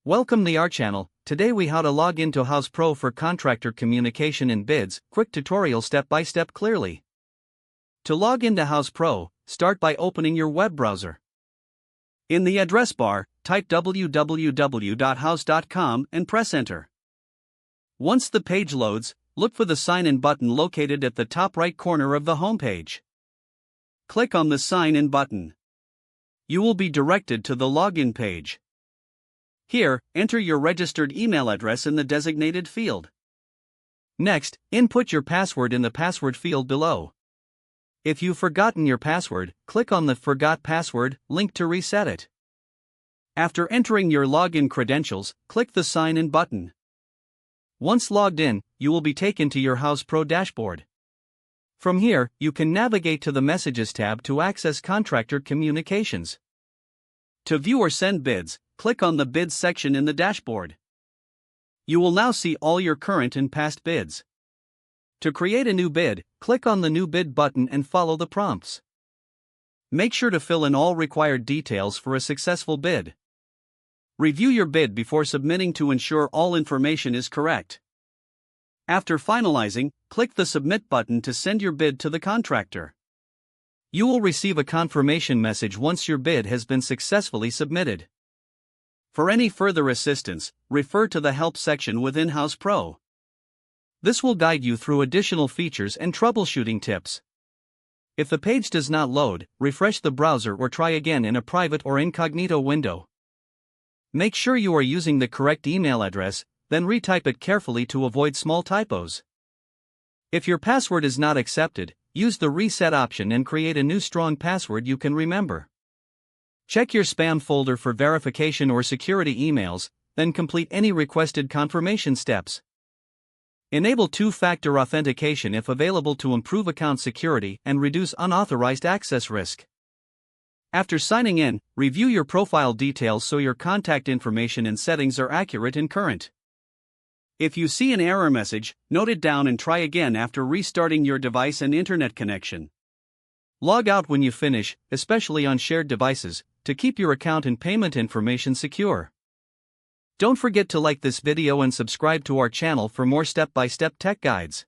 Welcome to our channel. Today we how to log into Houzz Pro for contractor communication and bids. Quick tutorial step by step clearly. To log into Houzz Pro, start by opening your web browser. In the address bar, type www.houzz.com and press enter. Once the page loads, look for the sign in button located at the top right corner of the homepage. Click on the sign in button. You will be directed to the login page. Here, enter your registered email address in the designated field. Next, input your password in the password field below. If you've forgotten your password, click on the Forgot Password link to reset it. After entering your login credentials, click the Sign In button. Once logged in, you will be taken to your Houzz Pro dashboard. From here, you can navigate to the Messages tab to access contractor communications. To view or send bids, click on the Bids section in the dashboard. You will now see all your current and past bids. To create a new bid, click on the New Bid button and follow the prompts. Make sure to fill in all required details for a successful bid. Review your bid before submitting to ensure all information is correct. After finalizing, click the Submit button to send your bid to the contractor. You will receive a confirmation message once your bid has been successfully submitted. For any further assistance, refer to the Help section within Houzz Pro. This will guide you through additional features and troubleshooting tips. If the page does not load, refresh the browser or try again in a private or incognito window. Make sure you are using the correct email address, then retype it carefully to avoid small typos. If your password is not accepted, use the Reset option and create a new strong password you can remember. Check your spam folder for verification or security emails, then complete any requested confirmation steps. Enable two-factor authentication if available to improve account security and reduce unauthorized access risk. After signing in, review your profile details so your contact information and settings are accurate and current. If you see an error message, note it down and try again after restarting your device and internet connection. Log out when you finish, especially on shared devices, to keep your account and payment information secure. Don't forget to like this video and subscribe to our channel for more step-by-step tech guides.